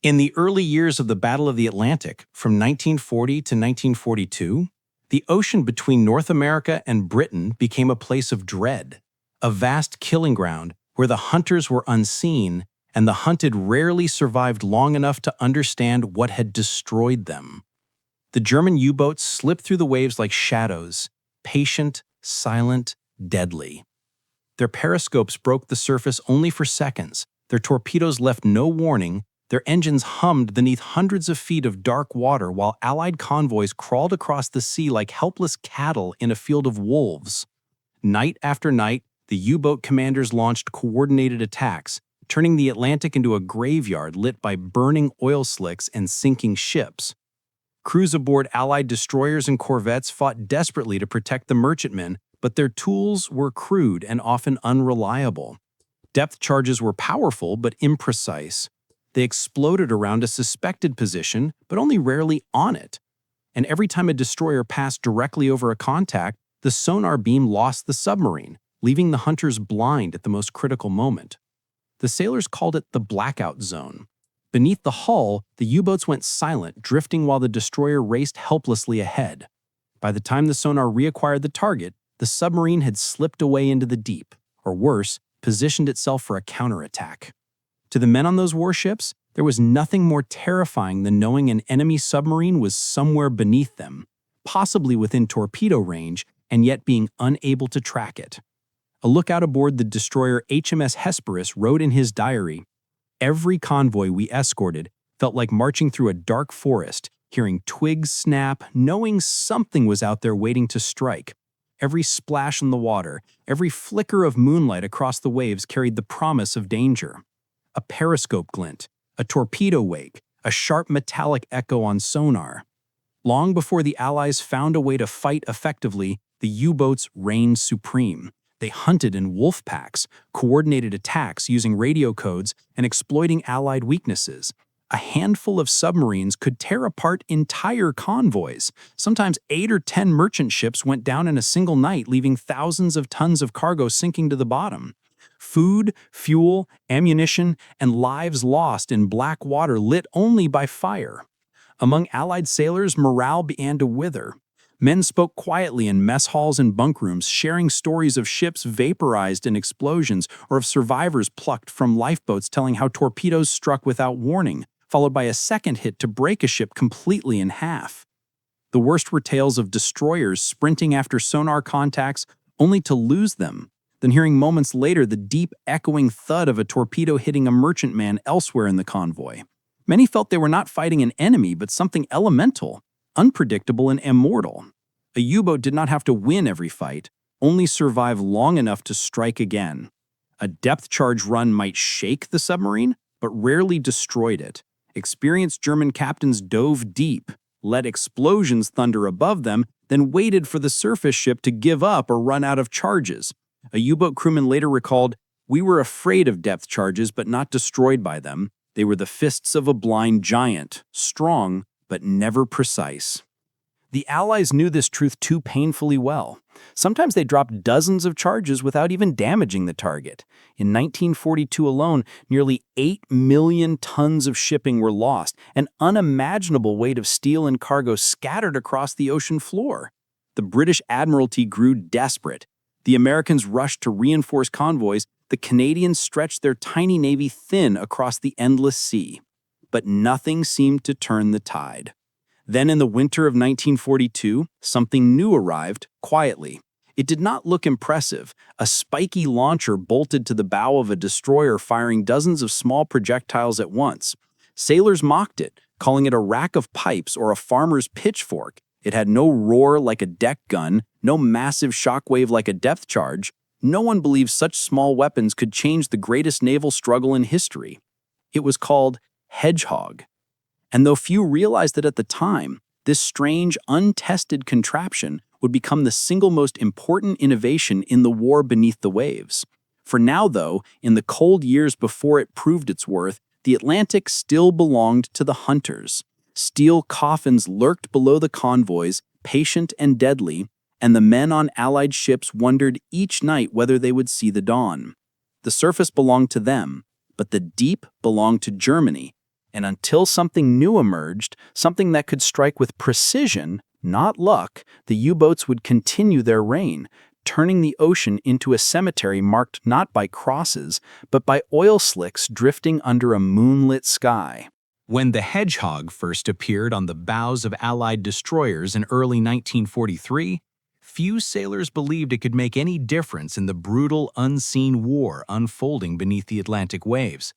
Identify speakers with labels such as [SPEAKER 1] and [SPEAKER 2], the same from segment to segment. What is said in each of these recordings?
[SPEAKER 1] In the early years of the Battle of the Atlantic, from 1940 to 1942, the ocean between North America and Britain became a place of dread, a vast killing ground where the hunters were unseen and the hunted rarely survived long enough to understand what had destroyed them. The German U-boats slipped through the waves like shadows, patient, silent, deadly. Their periscopes broke the surface only for seconds, their torpedoes left no warning, their engines hummed beneath hundreds of feet of dark water while Allied convoys crawled across the sea like helpless cattle in a field of wolves. Night after night, the U-boat commanders launched coordinated attacks, turning the Atlantic into a graveyard lit by burning oil slicks and sinking ships. Crews aboard Allied destroyers and corvettes fought desperately to protect the merchantmen, but their tools were crude and often unreliable. Depth charges were powerful but imprecise. They exploded around a suspected position, but only rarely on it. And every time a destroyer passed directly over a contact, the sonar beam lost the submarine, leaving the hunters blind at the most critical moment. The sailors called it the blackout zone. Beneath the hull, the U-boats went silent, drifting while the destroyer raced helplessly ahead. By the time the sonar reacquired the target, the submarine had slipped away into the deep, or worse, positioned itself for a counterattack. To the men on those warships, there was nothing more terrifying than knowing an enemy submarine was somewhere beneath them, possibly within torpedo range, and yet being unable to track it. A lookout aboard the destroyer HMS Hesperus wrote in his diary, "Every convoy we escorted felt like marching through a dark forest, hearing twigs snap, knowing something was out there waiting to strike. Every splash in the water, every flicker of moonlight across the waves carried the promise of danger. A periscope glint, a torpedo wake, a sharp metallic echo on sonar. Long before the Allies found a way to fight effectively, the U-boats reigned supreme. They hunted in wolf packs, coordinated attacks using radio codes, and exploiting Allied weaknesses. A handful of submarines could tear apart entire convoys. Sometimes 8 or 10 merchant ships went down in a single night, leaving thousands of tons of cargo sinking to the bottom. Food, fuel, ammunition, and lives lost in black water lit only by fire. Among Allied sailors, morale began to wither. Men spoke quietly in mess halls and bunkrooms, sharing stories of ships vaporized in explosions or of survivors plucked from lifeboats telling how torpedoes struck without warning, followed by a second hit to break a ship completely in half. The worst were tales of destroyers sprinting after sonar contacts only to lose them, then hearing moments later the deep, echoing thud of a torpedo hitting a merchantman elsewhere in the convoy. Many felt they were not fighting an enemy, but something elemental, unpredictable and immortal. A U-boat did not have to win every fight, only survive long enough to strike again. A depth charge run might shake the submarine, but rarely destroyed it. Experienced German captains dove deep, let explosions thunder above them, then waited for the surface ship to give up or run out of charges. A U-boat crewman later recalled, "We were afraid of depth charges but not destroyed by them. They were the fists of a blind giant, strong but never precise." The Allies knew this truth too painfully well. Sometimes they dropped dozens of charges without even damaging the target. In 1942 alone, nearly 8 million tons of shipping were lost, an unimaginable weight of steel and cargo scattered across the ocean floor. The British Admiralty grew desperate. The Americans rushed to reinforce convoys. The Canadians stretched their tiny navy thin across the endless sea. But nothing seemed to turn the tide. Then in the winter of 1942, something new arrived, quietly. It did not look impressive. A spiky launcher bolted to the bow of a destroyer firing dozens of small projectiles at once. Sailors mocked it, calling it a rack of pipes or a farmer's pitchfork. It had no roar like a deck gun, no massive shockwave like a depth charge. No one believed such small weapons could change the greatest naval struggle in history. It was called Hedgehog. And though few realized it at the time, this strange, untested contraption would become the single most important innovation in the war beneath the waves. For now, though, in the cold years before it proved its worth, the Atlantic still belonged to the hunters. Steel coffins lurked below the convoys, patient and deadly, and the men on Allied ships wondered each night whether they would see the dawn. The surface belonged to them, but the deep belonged to Germany,
[SPEAKER 2] And until something new emerged, something that could strike with precision, not luck, the U-boats would continue their reign, turning the ocean into a cemetery marked not by crosses, but by oil slicks drifting under a moonlit sky.
[SPEAKER 1] When the Hedgehog first appeared on the bows of Allied destroyers in early 1943, few sailors believed it could make any difference in the brutal, unseen war unfolding beneath the Atlantic waves.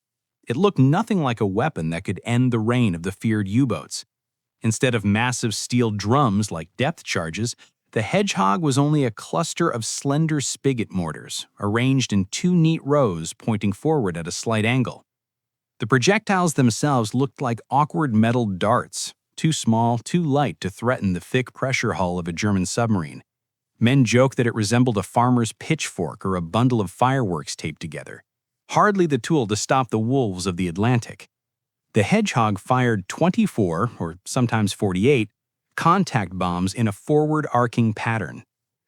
[SPEAKER 1] It looked nothing like a weapon that could end the reign of the feared U-boats. Instead of massive steel drums like depth charges, the Hedgehog was only a cluster of slender spigot mortars, arranged in two neat rows pointing forward at a slight angle. The projectiles themselves looked like awkward metal darts, too small, too light to threaten the thick pressure hull of a German submarine. Men joke that it resembled a farmer's pitchfork or a bundle of fireworks taped together. Hardly the tool to stop the wolves of the Atlantic. The Hedgehog fired 24, or sometimes 48, contact bombs in a forward-arcing pattern.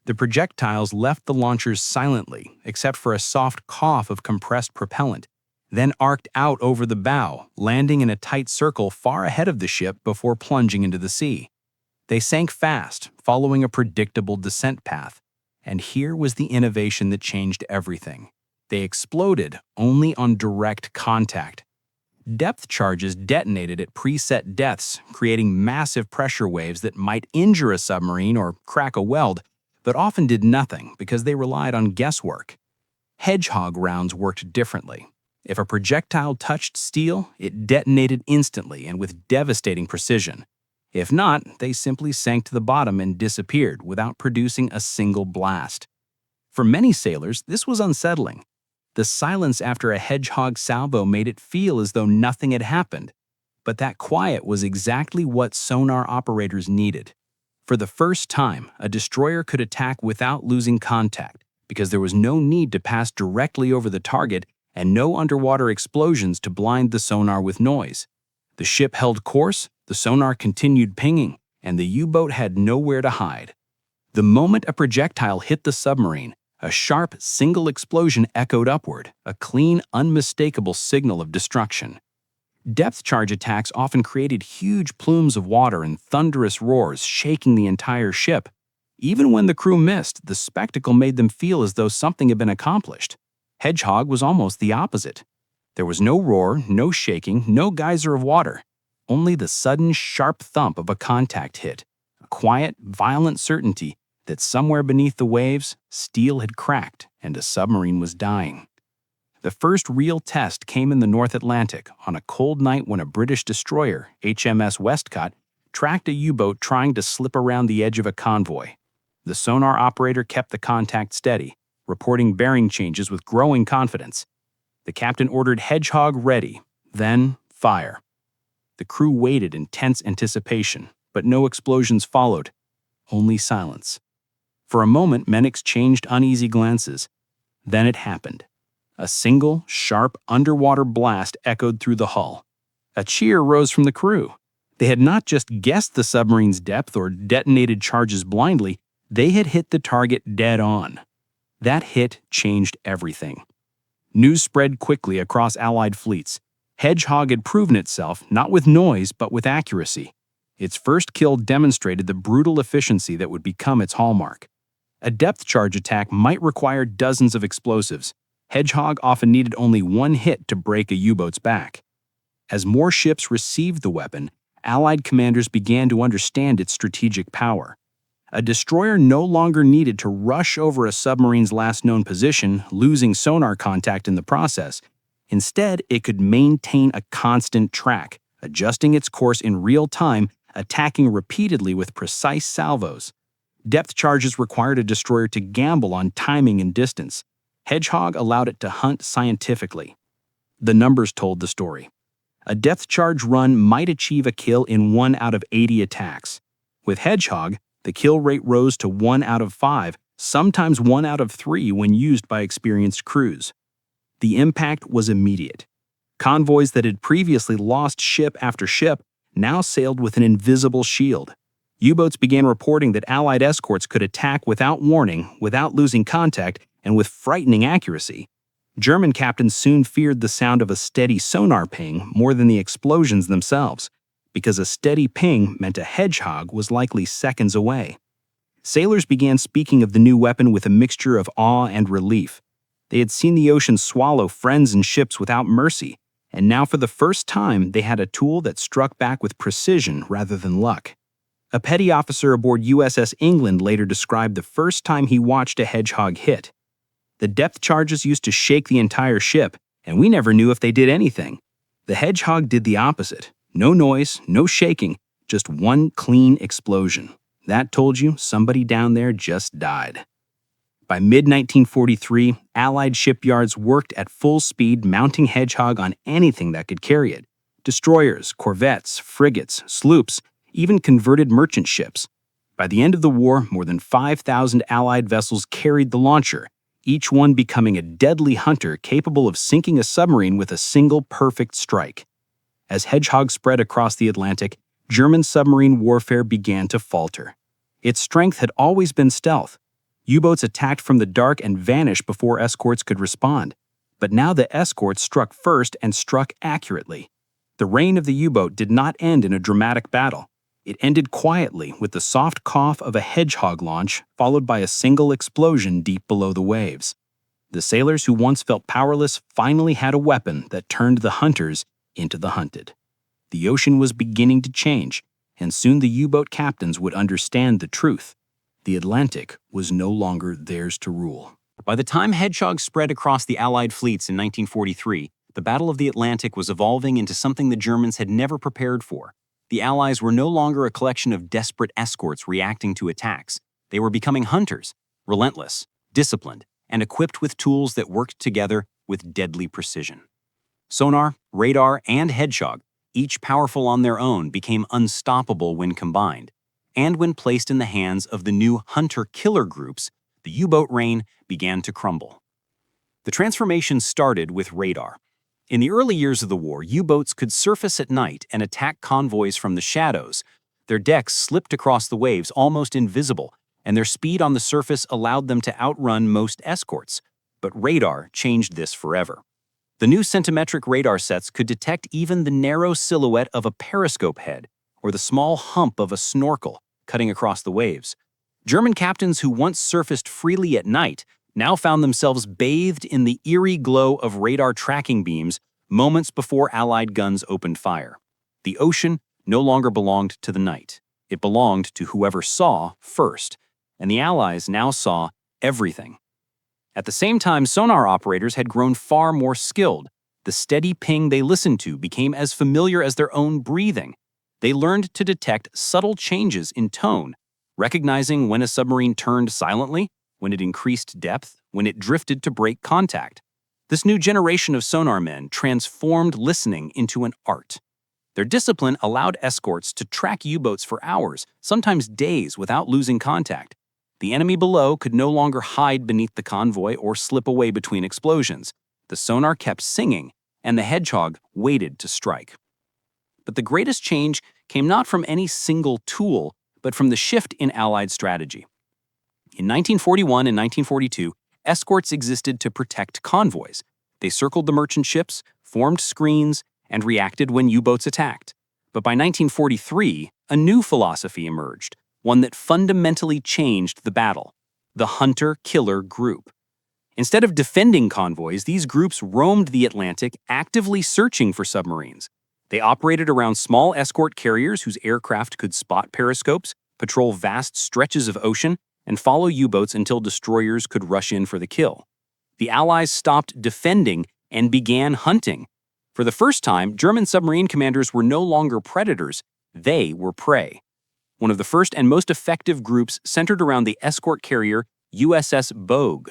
[SPEAKER 1] The projectiles left the launchers silently, except for a soft cough of compressed propellant, then arced out over the bow, landing in a tight circle far ahead of the ship before plunging into the sea. They sank fast, following a predictable descent path. And here was the innovation that changed everything. They exploded only on direct contact. Depth charges detonated at preset depths, creating massive pressure waves that might injure a submarine or crack a weld, but often did nothing because they relied on guesswork. Hedgehog rounds worked differently. If a projectile touched steel, it detonated instantly and with devastating precision. If not, they simply sank to the bottom and disappeared without producing a single blast. For many sailors, this was unsettling. The silence after a Hedgehog salvo made it feel as though nothing had happened. But that quiet was exactly what sonar operators needed. For the first time, a destroyer could attack without losing contact, because there was no need to pass directly over the target and no underwater explosions to blind the sonar with noise. The ship held course, the sonar continued pinging, and the U-boat had nowhere to hide. The moment a projectile hit the submarine, a sharp, single explosion echoed upward, a clean, unmistakable signal of destruction. Depth charge attacks often created huge plumes of water and thunderous roars, shaking the entire ship. Even when the crew missed, the spectacle made them feel as though something had been accomplished. Hedgehog was almost the opposite. There was no roar, no shaking, no geyser of water. Only the sudden, sharp thump of a contact hit, a quiet, violent certainty that somewhere beneath the waves, steel had cracked and a submarine was dying. The first real test came in the North Atlantic on a cold night when a British destroyer, HMS Westcott, tracked a U-boat trying to slip around the edge of a convoy. The sonar operator kept the contact steady, reporting bearing changes with growing confidence. The captain ordered Hedgehog ready, then fire. The crew waited in tense anticipation, but no explosions followed, only silence. For a moment, men exchanged uneasy glances. Then it happened. A single, sharp, underwater blast echoed through the hull. A cheer rose from the crew. They had not just guessed the submarine's depth or detonated charges blindly, they had hit the target dead on. That hit changed everything. News spread quickly across Allied fleets. Hedgehog had proven itself, not with noise, but with accuracy. Its first kill demonstrated the brutal efficiency that would become its hallmark. A depth charge attack might require dozens of explosives. Hedgehog often needed only one hit to break a U-boat's back. As more ships received the weapon, Allied commanders began to understand its strategic power. A destroyer no longer needed to rush over a submarine's last known position, losing sonar contact in the process. Instead, it could maintain a constant track, adjusting its course in real time, attacking repeatedly with precise salvos. Depth charges required a destroyer to gamble on timing and distance. Hedgehog allowed it to hunt scientifically. The numbers told the story. A depth charge run might achieve a kill in 1 out of 80 attacks. With Hedgehog, the kill rate rose to 1 out of 5, sometimes 1 out of 3 when used by experienced crews. The impact was immediate. Convoys that had previously lost ship after ship now sailed with an invisible shield. U-boats began reporting that Allied escorts could attack without warning, without losing contact, and with frightening accuracy.
[SPEAKER 3] German captains soon feared the sound of a steady sonar ping more than the explosions themselves, because a steady ping meant a Hedgehog was likely seconds away. Sailors began speaking of the new weapon with a mixture of awe and relief. They had seen the ocean swallow friends and ships without mercy, and now for the first time they had a tool that struck back with precision rather than luck. A petty officer aboard USS England later described the first time he watched a Hedgehog hit. The depth charges used to shake the entire ship, and we never knew if they did anything. The Hedgehog did the opposite. No noise, no shaking, just one clean explosion. That told you somebody down there just died. By mid-1943, Allied shipyards worked at full speed mounting Hedgehog on anything that could carry it. Destroyers, corvettes, frigates, sloops, even converted merchant ships. By the end of the war, more than 5,000 Allied vessels carried the launcher, each one becoming a deadly hunter capable of sinking a submarine with a single perfect strike. As Hedgehog spread across the Atlantic, German submarine warfare began to falter. Its strength had always been stealth. U-boats attacked from the dark and vanished before escorts could respond. But now the escorts struck first and struck accurately. The reign of the U-boat did not end in a dramatic battle. It ended quietly with the soft cough of a Hedgehog launch, followed by a single explosion deep below the waves. The sailors who once felt powerless finally had a weapon that turned the hunters into the hunted. The ocean was beginning to change, and soon the U-boat captains would understand the truth. The Atlantic was no longer theirs to rule.
[SPEAKER 1] By the time Hedgehog spread across the Allied fleets in 1943, the Battle of the Atlantic was evolving into something the Germans had never prepared for. The Allies were no longer a collection of desperate escorts reacting to attacks. They were becoming hunters, relentless, disciplined, and equipped with tools that worked together with deadly precision. Sonar, radar, and Hedgehog, each powerful on their own, became unstoppable when combined. And when placed in the hands of the new hunter-killer groups, the U-boat reign began to crumble. The transformation started with radar. In the early years of the war, U-boats could surface at night and attack convoys from the shadows. Their decks slipped across the waves almost invisible, and their speed on the surface allowed them to outrun most escorts. But radar changed this forever. The new centimetric radar sets could detect even the narrow silhouette of a periscope head or the small hump of a snorkel cutting across the waves. German captains who once surfaced freely at night now found themselves bathed in the eerie glow of radar tracking beams moments before Allied guns opened fire. The ocean no longer belonged to the night. It belonged to whoever saw first, and the Allies now saw everything. At the same time, sonar operators had grown far more skilled. The steady ping they listened to became as familiar as their own breathing. They learned to detect subtle changes in tone, recognizing when a submarine turned silently, when it increased depth, when it drifted to break contact. This new generation of sonar men transformed listening into an art. Their discipline allowed escorts to track U-boats for hours, sometimes days, without losing contact. The enemy below could no longer hide beneath the convoy or slip away between explosions. The sonar kept singing, and the Hedgehog waited to strike. But the greatest change came not from any single tool, but from the shift in Allied strategy. In 1941 and 1942, escorts existed to protect convoys. They circled the merchant ships, formed screens, and reacted when U-boats attacked. But by 1943, a new philosophy emerged, one that fundamentally changed the battle: the hunter-killer group. Instead of defending convoys, these groups roamed the Atlantic, actively searching for submarines. They operated around small escort carriers whose aircraft could spot periscopes, patrol vast stretches of ocean, and follow U-boats until destroyers could rush in for the kill. The Allies stopped defending and began hunting. For the first time, German submarine commanders were no longer predators, they were prey. One of the first and most effective groups centered around the escort carrier USS Bogue.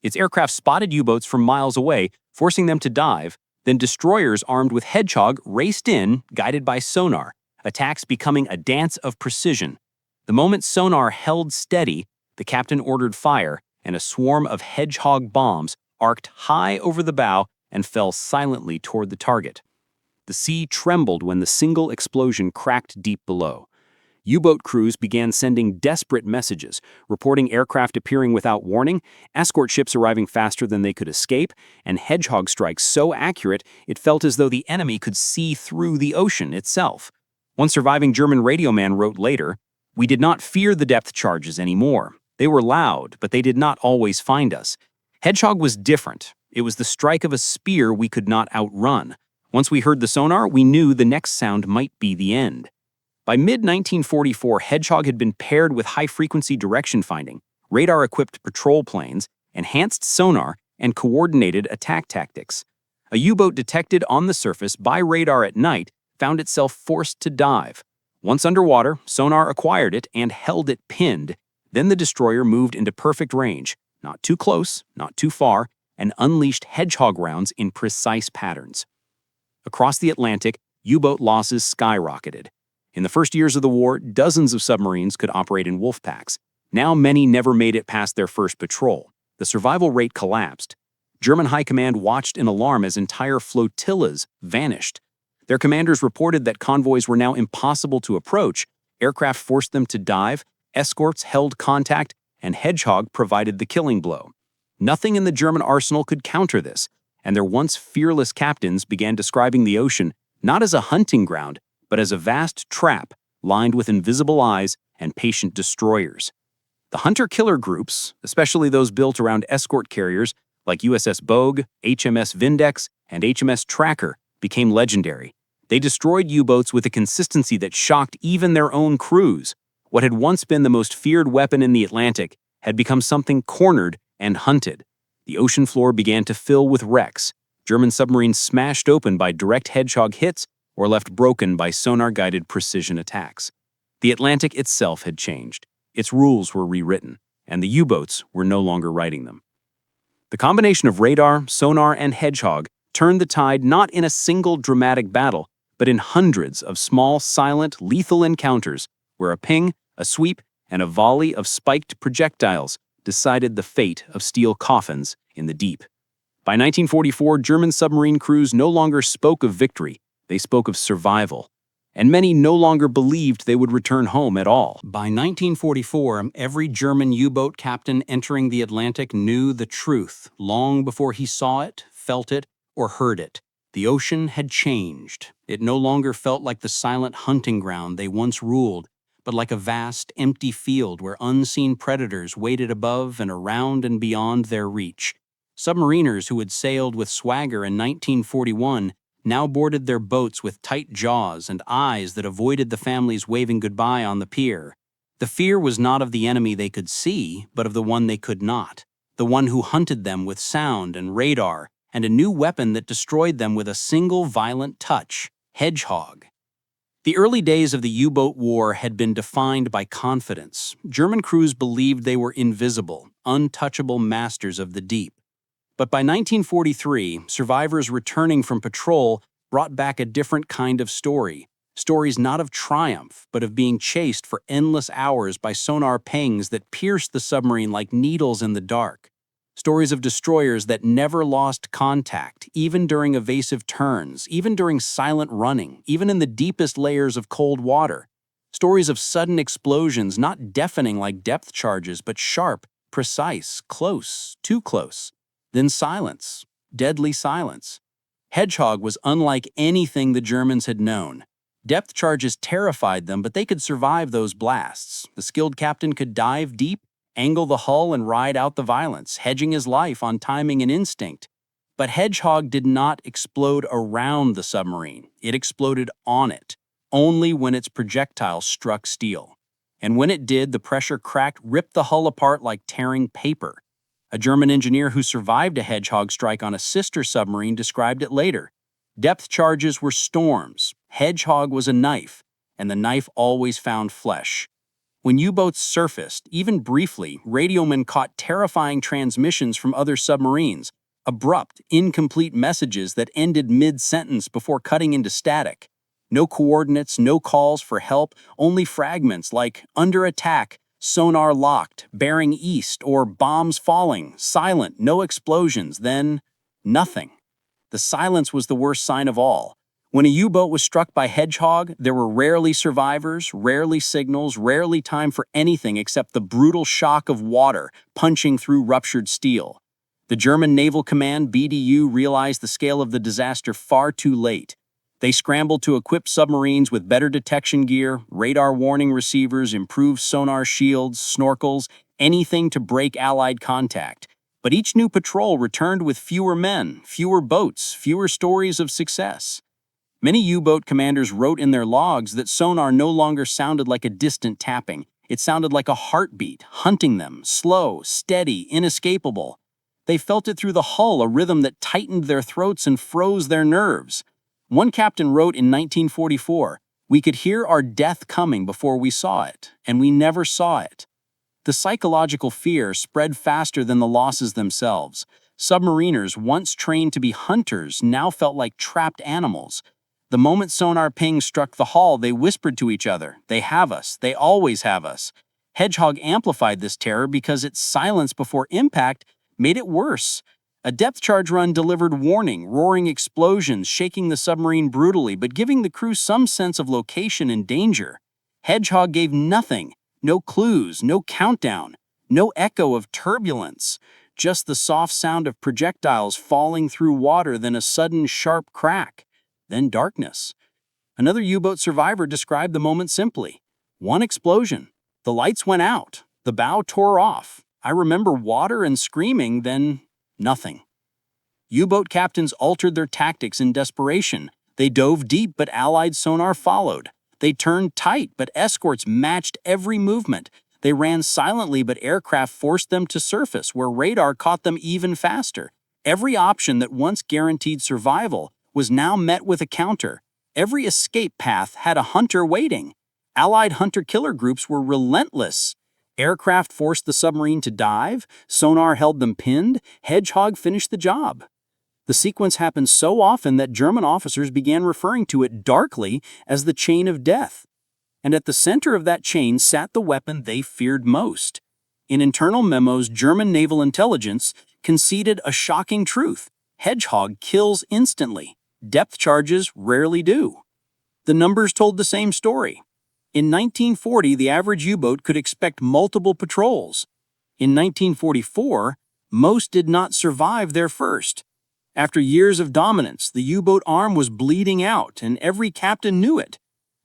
[SPEAKER 1] Its aircraft spotted U-boats from miles away, forcing them to dive. Then destroyers armed with Hedgehog raced in, guided by sonar, attacks becoming a dance of precision. The moment sonar held steady, the captain ordered fire, and a swarm of Hedgehog bombs arced high over the bow and fell silently toward the target. The sea trembled when the single explosion cracked deep below.
[SPEAKER 4] U-boat crews began sending desperate messages, reporting aircraft appearing without warning, escort ships arriving faster than they could escape, and Hedgehog strikes so accurate it felt as though the enemy could see through the ocean itself. One surviving German radio man wrote later, "We did not fear the depth charges anymore. They were loud, but they did not always find us. Hedgehog was different. It was the strike of a spear we could not outrun. Once we heard the sonar, we knew the next sound might be the end." By mid-1944, Hedgehog had been paired with high-frequency direction finding, radar-equipped patrol planes, enhanced sonar, and coordinated attack tactics. A U-boat detected on the surface by radar at night found itself forced to dive. Once underwater, sonar acquired it and held it pinned. Then the destroyer moved into perfect range, not too close, not too far, and unleashed Hedgehog rounds in precise patterns. Across the Atlantic, U-boat losses skyrocketed. In the first years of the war, dozens of submarines could operate in wolf packs. Now many never made it past their first patrol. The survival rate collapsed. German high command watched in alarm as entire flotillas vanished. Their commanders reported that convoys were now impossible to approach, aircraft forced them to dive, escorts held contact, and Hedgehog provided the killing blow. Nothing in the German arsenal could counter this, and their once fearless captains began describing the ocean not as a hunting ground, but as a vast trap lined with invisible eyes and patient destroyers. The hunter-killer groups, especially those built around escort carriers like USS Bogue, HMS Vindex, and HMS Tracker, became legendary. They destroyed U-boats with a consistency that shocked even their own crews. What had once been the most feared weapon in the Atlantic had become something cornered and hunted. The ocean floor began to fill with wrecks, German submarines smashed open by direct Hedgehog hits or left broken by sonar-guided precision attacks. The Atlantic itself had changed. Its rules were rewritten, and the U-boats were no longer writing them. The combination of radar, sonar, and Hedgehog turned the tide not in a single dramatic battle, but in hundreds of small, silent, lethal encounters where a ping, a sweep, and a volley of spiked projectiles decided the fate of steel coffins in the deep. By 1944, German submarine crews no longer spoke of victory, they spoke of survival, and many no longer believed they would return home at all.
[SPEAKER 1] By 1944, every German U-boat captain entering the Atlantic knew the truth long before he saw it, felt it, or heard it. The ocean had changed. It no longer felt like the silent hunting ground they once ruled, but like a vast, empty field where unseen predators waited above and around and beyond their reach. Submariners who had sailed with swagger in 1941 now boarded their boats with tight jaws and eyes that avoided the families waving goodbye on the pier. The fear was not of the enemy they could see, but of the one they could not, the one who hunted them with sound and radar, and a new weapon that destroyed them with a single violent touch, Hedgehog. The early days of the U-boat war had been defined by confidence. German crews believed they were invisible, untouchable masters of the deep. But by 1943, survivors returning from patrol brought back a different kind of story. Stories not of triumph, but of being chased for endless hours by sonar pings that pierced the submarine like needles in the dark. Stories of destroyers that never lost contact, even during evasive turns, even during silent running, even in the deepest layers of cold water. Stories of sudden explosions, not deafening like depth charges, but sharp, precise, close, too close. Then silence, deadly silence. Hedgehog was unlike anything the Germans had known. Depth charges terrified them, but they could survive those blasts. The skilled captain could dive deep, angle the hull, and ride out the violence, hedging his life on timing and instinct. But Hedgehog did not explode around the submarine. It exploded on it, only when its projectile struck steel. And when it did, the pressure cracked, ripped the hull apart like tearing paper. A German engineer who survived a Hedgehog strike on a sister submarine described it later. Depth charges were storms, Hedgehog was a knife, and the knife always found flesh. When U-boats surfaced, even briefly, radiomen caught terrifying transmissions from other submarines, abrupt, incomplete messages that ended mid-sentence before cutting into static. No coordinates, no calls for help, only fragments like "under attack," "sonar locked," "bearing east," or "bombs falling," silent, no explosions, then nothing. The silence was the worst sign of all.
[SPEAKER 4] When a U-boat was struck by Hedgehog, there were rarely survivors, rarely signals, rarely time for anything except the brutal shock of water punching through ruptured steel. The German Naval Command (BDU) realized the scale of the disaster far too late. They scrambled to equip submarines with better detection gear, radar warning receivers, improved sonar shields, snorkels, anything to break Allied contact. But each new patrol returned with fewer men, fewer boats, fewer stories of success. Many U-boat commanders wrote in their logs that sonar no longer sounded like a distant tapping. It sounded like a heartbeat, hunting them, slow, steady, inescapable. They felt it through the hull, a rhythm that tightened their throats and froze their nerves. One captain wrote in 1944, "We could hear our death coming before we saw it, and we never saw it." The psychological fear spread faster than the losses themselves. Submariners, once trained to be hunters, now felt like trapped animals. The moment sonar ping struck the hull, they whispered to each other, "They have us. They always have us." Hedgehog amplified this terror because its silence before impact made it worse. A depth charge run delivered warning, roaring explosions, shaking the submarine brutally, but giving the crew some sense of location and danger. Hedgehog gave nothing, no clues, no countdown, no echo of turbulence, just the soft sound of projectiles falling through water, then a sudden sharp crack. Then darkness. Another U-boat survivor described the moment simply. One explosion. The lights went out. The bow tore off. I remember water and screaming, then nothing. U-boat captains altered their tactics in desperation. They dove deep, but Allied sonar followed. They turned tight, but escorts matched every movement. They ran silently, but aircraft forced them to surface, where radar caught them even faster. Every option that once guaranteed survival was now met with a counter. Every escape path had a hunter waiting. Allied hunter-killer groups were relentless. Aircraft forced the submarine to dive, sonar held them pinned, Hedgehog finished the job. The sequence happened so often that German officers began referring to it darkly as the chain of death. And at the center of that chain sat the weapon they feared most. In internal memos, German naval intelligence conceded a shocking truth. Hedgehog kills instantly. Depth charges rarely do. The numbers told the same story. In 1940, the average U-boat could expect multiple patrols. In 1944, most did not survive their first. After years of dominance, the U-boat arm was bleeding out, and every captain knew it.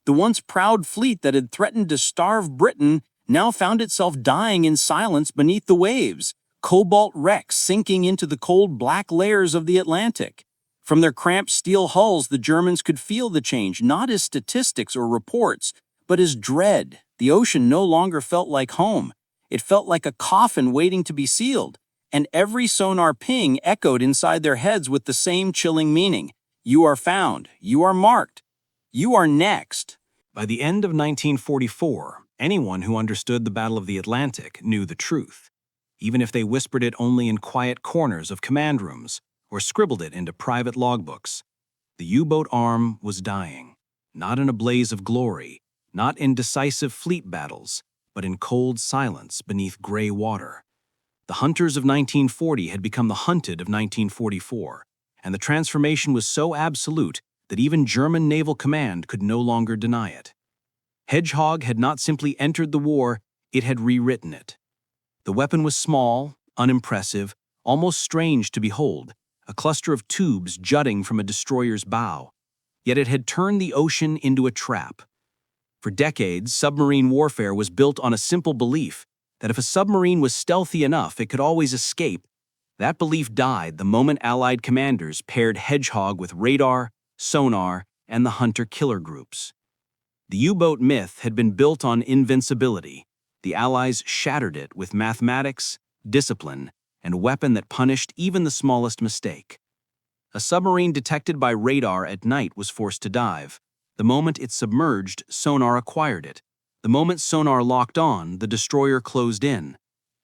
[SPEAKER 4] The once proud fleet that had threatened to starve Britain now found itself dying in silence beneath the waves, cobalt wrecks sinking into the cold black layers of the Atlantic. From their cramped steel hulls, the Germans could feel the change, not as statistics or reports, but as dread. The ocean no longer felt like home. It felt like a coffin waiting to be sealed, and every sonar ping echoed inside their heads with the same chilling meaning. You are found. You are marked. You are next.
[SPEAKER 1] By the end of 1944, anyone who understood the Battle of the Atlantic knew the truth, even if they whispered it only in quiet corners of command rooms or scribbled it into private logbooks. The U-boat arm was dying, not in a blaze of glory, not in decisive fleet battles, but in cold silence beneath gray water. The hunters of 1940 had become the hunted of 1944, and the transformation was so absolute that even German naval command could no longer deny it. Hedgehog had not simply entered the war, it had rewritten it. The weapon was small, unimpressive, almost strange to behold, a cluster of tubes jutting from a destroyer's bow. Yet it had turned the ocean into a trap. For decades, submarine warfare was built on a simple belief that if a submarine was stealthy enough, it could always escape. That belief died the moment Allied commanders paired Hedgehog with radar, sonar, and the hunter-killer groups. The U-boat myth had been built on invincibility. The Allies shattered it with mathematics, discipline, and a weapon that punished even the smallest mistake. A submarine detected by radar at night was forced to dive. The moment it submerged, sonar acquired it. The moment sonar locked on, the destroyer closed in.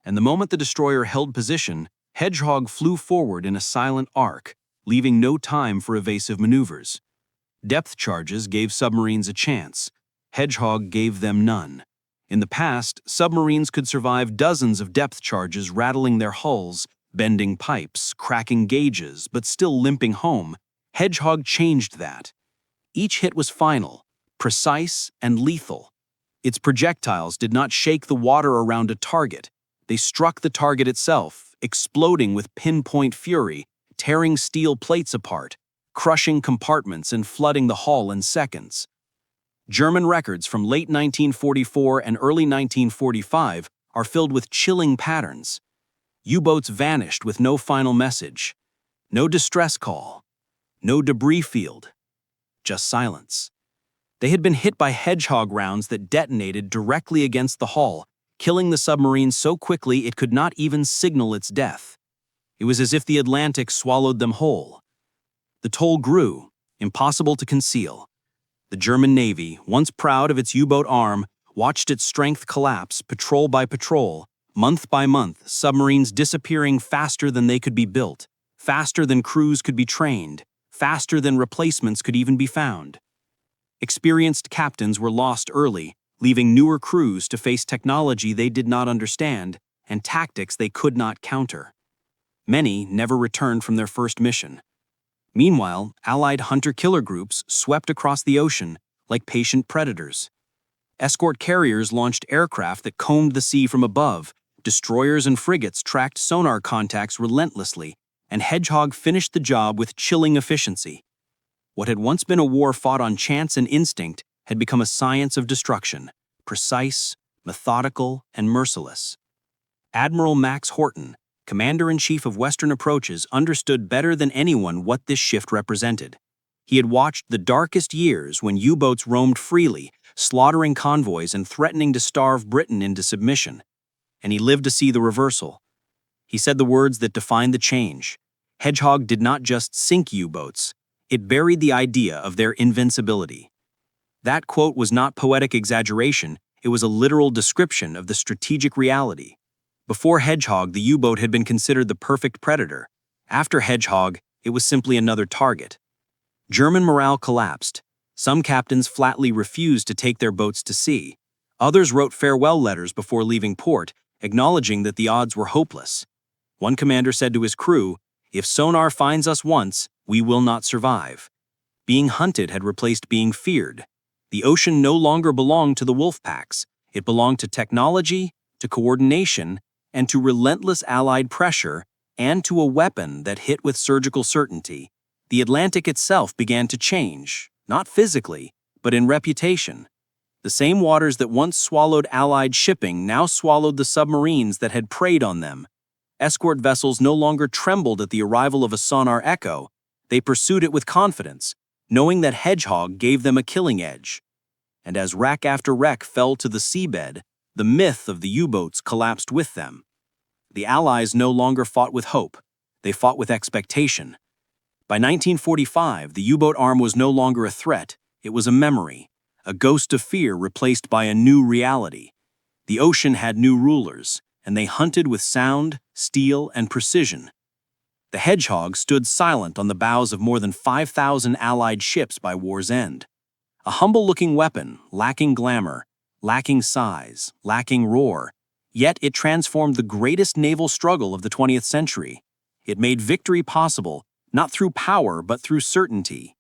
[SPEAKER 1] And the moment the destroyer held position, Hedgehog flew forward in a silent arc, leaving no time for evasive maneuvers. Depth charges gave submarines a chance. Hedgehog gave them none. In the past, submarines could survive dozens of depth charges rattling their hulls, bending pipes, cracking gauges, but still limping home. Hedgehog changed that. Each hit was final, precise, and lethal. Its projectiles did not shake the water around a target. They struck the target itself, exploding with pinpoint fury, tearing steel plates apart, crushing compartments and flooding the hull in seconds. German records from late 1944 and early 1945 are filled with chilling patterns. U-boats vanished with no final message, no distress call, no debris field, just silence. They had been hit by Hedgehog rounds that detonated directly against the hull, killing the submarine so quickly it could not even signal its death. It was as if the Atlantic swallowed them whole. The toll grew, impossible to conceal. The German Navy, once proud of its U-boat arm, watched its strength collapse patrol by patrol, month by month, submarines disappearing faster than they could be built, faster than crews could be trained, faster than replacements could even be found. Experienced captains were lost early, leaving newer crews to face technology they did not understand and tactics they could not counter. Many never returned from their first mission. Meanwhile, Allied hunter-killer groups swept across the ocean like patient predators. Escort carriers launched aircraft that combed the sea from above, destroyers and frigates tracked sonar contacts relentlessly, and Hedgehog finished the job with chilling efficiency. What had once been a war fought on chance and instinct had become a science of destruction, precise, methodical, and merciless. Admiral Max Horton, Commander-in-Chief of Western Approaches, understood better than anyone what this shift represented. He had watched the darkest years when U-boats roamed freely, slaughtering convoys and threatening to starve Britain into submission. And he lived to see the reversal. He said the words that defined the change. Hedgehog did not just sink U-boats, it buried the idea of their invincibility. That quote was not poetic exaggeration, it was a literal description of the strategic reality. Before Hedgehog, the U-boat had been considered the perfect predator. After Hedgehog, it was simply another target. German morale collapsed. Some captains flatly refused to take their boats to sea. Others wrote farewell letters before leaving port, acknowledging that the odds were hopeless. One commander said to his crew, "If sonar finds us once, we will not survive." Being hunted had replaced being feared. The ocean no longer belonged to the wolf packs. It belonged to technology, to coordination, and to relentless Allied pressure, and to a weapon that hit with surgical certainty. The Atlantic itself began to change, not physically, but in reputation. The same waters that once swallowed Allied shipping now swallowed the submarines that had preyed on them. Escort vessels no longer trembled at the arrival of a sonar echo. They pursued it with confidence, knowing that Hedgehog gave them a killing edge. And as wreck after wreck fell to the seabed, the myth of the U-boats collapsed with them. The Allies no longer fought with hope, they fought with expectation. By 1945, the U-boat arm was no longer a threat, it was a memory, a ghost of fear replaced by a new reality. The ocean had new rulers, and they hunted with sound, steel, and precision. The Hedgehog stood silent on the bows of more than 5,000 Allied ships by war's end. A humble-looking weapon, lacking glamour, lacking size, lacking roar, yet it transformed the greatest naval struggle of the 20th century. It made victory possible, not through power but through certainty.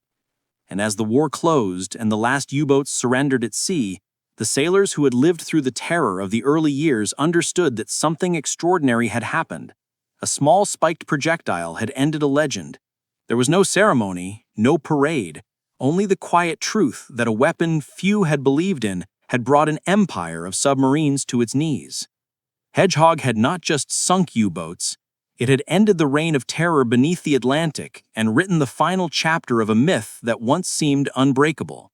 [SPEAKER 1] And as the war closed and the last U-boats surrendered at sea, the sailors who had lived through the terror of the early years understood that something extraordinary had happened. A small spiked projectile had ended a legend. There was no ceremony, no parade, only the quiet truth that a weapon few had believed in had brought an empire of submarines to its knees. Hedgehog had not just sunk U-boats, it had ended the reign of terror beneath the Atlantic and written the final chapter of a myth that once seemed unbreakable.